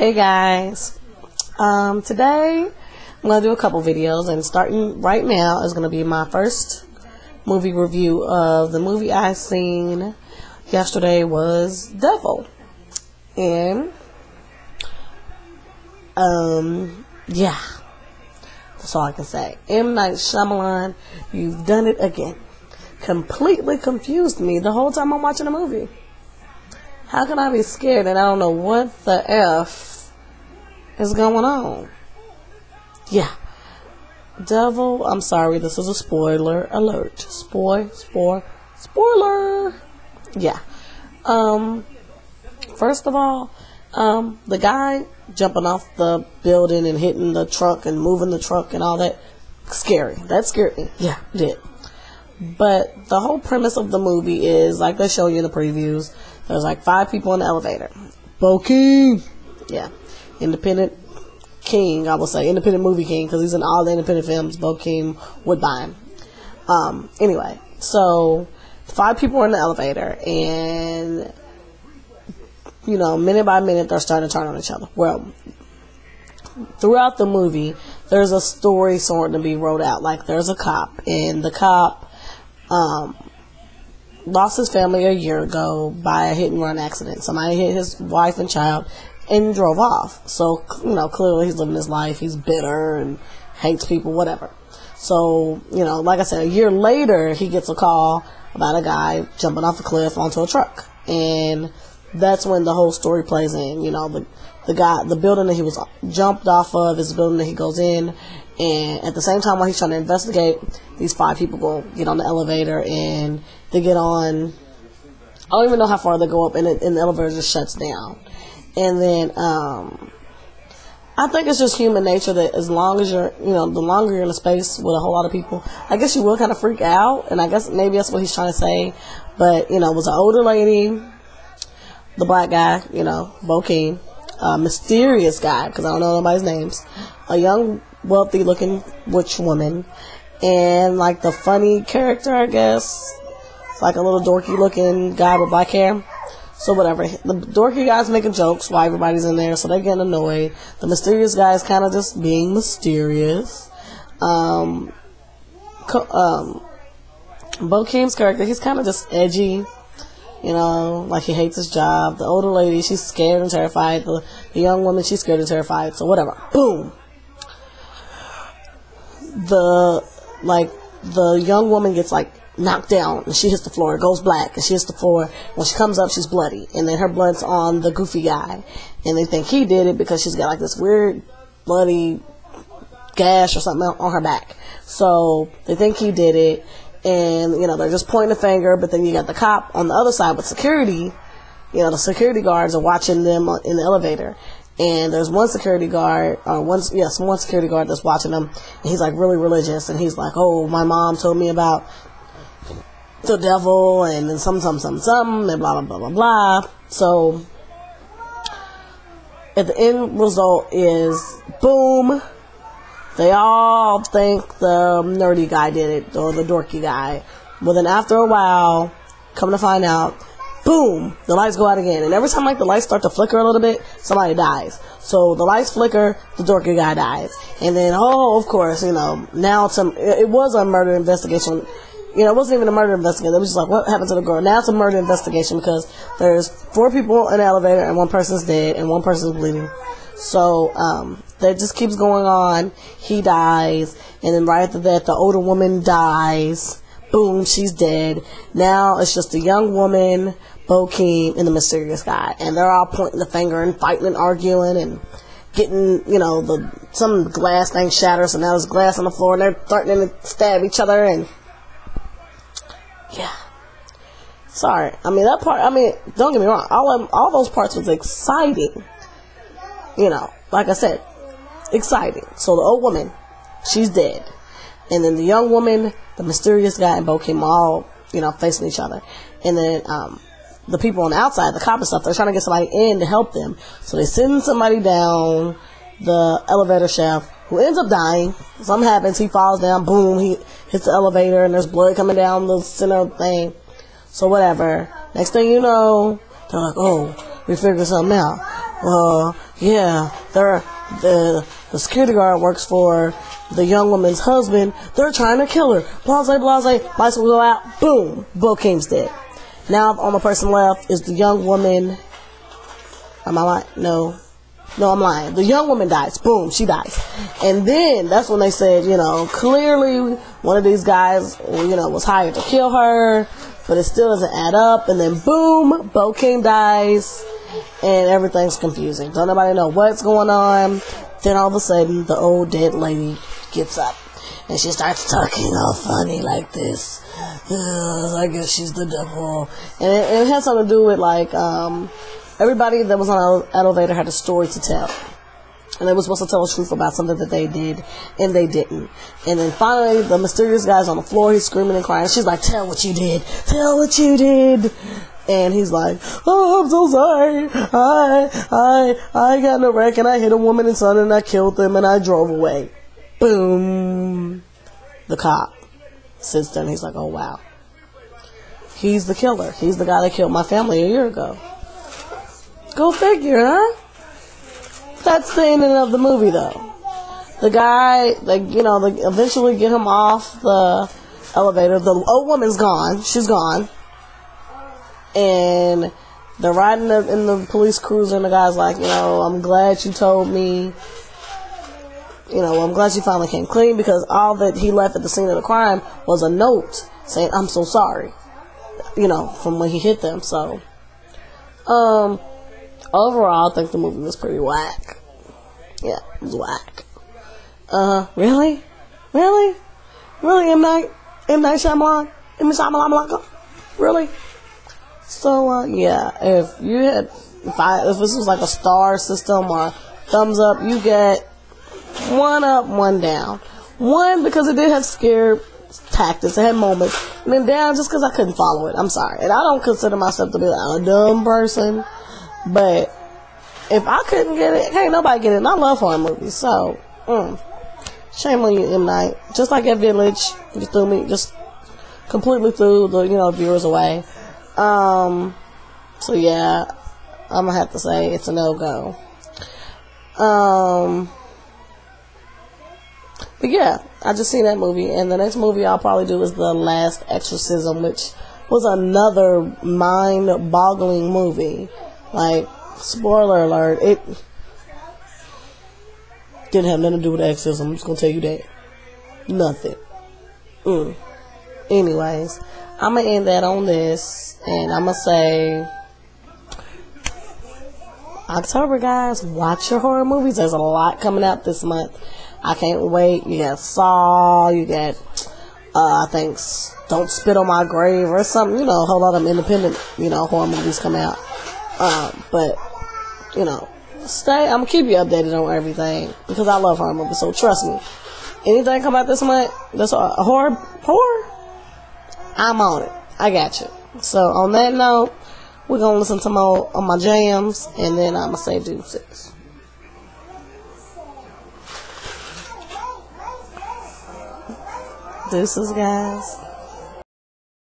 Hey guys, today I'm going to do a couple videos, and starting right now is going to be my first movie review of the movie I seen yesterday was Devil. And yeah, that's all I can say. M. Night Shyamalan, you've done it again. Completely confused me the whole time I'm watching the movie. How can I be scared and I don't know what the F is going on? Yeah. Devil, I'm sorry, this is a spoiler alert. Spoiler. Yeah. First of all, the guy jumping off the building and hitting the truck and moving the truck and all that, scary. That scared me. Yeah, it did. But the whole premise of the movie is, like they show you in the previews, there's like 5 people in the elevator. Bokeem! Yeah. Independent king, I will say. Independent movie king, because he's in all the independent films. Bokeem Woodbine. Anyway, so 5 people are in the elevator, and, you know, minute by minute, they're starting to turn on each other. Well, throughout the movie, there's a story starting to be wrote out. Like, there's a cop, and the cop lost his family a year ago by a hit-and-run accident. Somebody hit his wife and child and drove off. So, you know, clearly he's living his life. He's bitter and hates people, whatever. So, you know, like I said, a year later, he gets a call about a guy jumping off a cliff onto a truck. And that's when the whole story plays in. You know, the guy, the building that he was jumped off of is the building that he goes in. And at the same time, while he's trying to investigate, these 5 people go get on the elevator, and they get on, I don't even know how far they go up, and the elevator just shuts down. And then, I think it's just human nature that as long as you're, you know, the longer you're in a space with a whole lot of people, I guess you will kind of freak out, and I guess maybe that's what he's trying to say. But, you know, it was an older lady, the black guy, you know, Bokeem, a mysterious guy, because I don't know nobody's names, a young, wealthy looking witch woman, and like the funny character, I guess. It's like a little dorky looking guy with black hair. So whatever. The dorky guy's making jokes while everybody's in there, so they're getting annoyed. The mysterious guy is kind of just being mysterious. Bokeem's character, he's kind of just edgy. You know, like he hates his job. The older lady, she's scared and terrified. The young woman, she's scared and terrified. So whatever. Boom. The young woman gets like knocked down and she hits the floor. It goes black and she hits the floor. When she comes up, she's bloody, and then her blood's on the goofy guy, and they think he did it because she's got like this weird bloody gash or something on her back. So they think he did it, and you know, they're just pointing the finger. But then you got the cop on the other side with security. You know, the security guards are watching them in the elevator. And there's one security guard, one security guard that's watching them, and he's like really religious, and he's like, oh, my mom told me about the devil, and then something, and blah, blah, blah, blah, blah. So, at the end result is, boom, they all think the nerdy guy did it, or the dorky guy. But then after a while, come to find out, boom, the lights go out again. And every time like the lights start to flicker a little bit, somebody dies. So the lights flicker, the dorky guy dies. And then, oh, of course, you know, now it was a murder investigation. You know, it wasn't even a murder investigation. It was just like, what happened to the girl? Now it's a murder investigation because there's 4 people in the elevator and 1 person's dead and 1 person's bleeding. So, that just keeps going on. He dies. And then right after that, the older woman dies. Boom, she's dead. Now it's just a young woman, Bokeem, and the mysterious guy. And they're all pointing the finger and fighting and arguing and getting, you know, some glass thing shatters, and now there's glass on the floor, and they're threatening to stab each other, and yeah. Sorry. I mean, that part, don't get me wrong, all those parts was exciting. You know, like I said, exciting. So the old woman, she's dead. And then the young woman, the mysterious guy, and Bokeem all, you know, facing each other. And then, the people on the outside, the cop and stuff, they're trying to get somebody in to help them. So they send somebody down the elevator shaft who ends up dying. Something happens, he falls down, boom, he hits the elevator, and there's blood coming down the center thing. So whatever. Next thing you know, they're like, oh, we figured something out. yeah, the security guard works for the young woman's husband. They're trying to kill her. Blase, blase. Lights will go out. Boom. Bo King's dead. Now the only person left is the young woman. Am I lying? No, I'm lying. The young woman dies. Boom, she dies. And then that's when they said, clearly one of these guys, was hired to kill her, but it still doesn't add up. And then boom, Bo King dies, and everything's confusing. Don't nobody know what's going on. Then all of a sudden, the old dead lady gets up, and she starts talking all funny like this. I guess she's the devil. And it has something to do with, everybody that was on the elevator had a story to tell. And they were supposed to tell the truth about something that they did, and they didn't. And then finally, the mysterious guy's on the floor, he's screaming and crying. She's like, tell what you did. Tell what you did. And he's like, oh, I'm so sorry. I got in a wreck, and I hit a woman and son, and I killed them, and I drove away. Boom. The cop sits there, and he's like, oh, wow. He's the killer. He's the guy that killed my family a year ago. Go figure, huh? That's the ending of the movie, though. The guy, they eventually get him off the elevator. The old woman's gone. She's gone. And they're riding in the police cruiser, and the guy's like, I'm glad you told me. I'm glad you finally came clean, because all that he left at the scene of the crime was a note saying, I'm so sorry. From when he hit them. So, overall, I think the movie was pretty whack. Yeah, it was whack. Really? Really? Really, M. Night Shyamalan? M. Shyamalan? Really? So, yeah, if this was like a star system or thumbs up, you get 1 up, 1 down. 1, because it did have scare tactics, it had moments, and then down just because I couldn't follow it. I'm sorry. And I don't consider myself to be a dumb person, but if I couldn't get it, can't nobody get it. And I love horror movies, so shame on you, M. Night. Just like that Village, you threw me, just completely threw the viewers away. So yeah, I'm gonna have to say it's a no-go. But yeah, I just seen that movie, and the next movie I'll probably do is The Last Exorcism, which was another mind-boggling movie. Spoiler alert, it didn't have nothing to do with exorcism. I'm just gonna tell you that. Nothing. Anyways, I'm gonna end that on this, and I'm gonna say, October, guys, watch your horror movies. There's a lot coming out this month. I can't wait. You got Saw, you got, I think, Don't Spit on My Grave, or something, a whole lot of independent, horror movies come out. But, I'm gonna keep you updated on everything, because I love horror movies, so trust me. Anything come out this month, that's a horror, I'm on it. I got you. So, on that note, we're gonna listen to more of my jams, and then I'm gonna say deuces. Deuces, guys.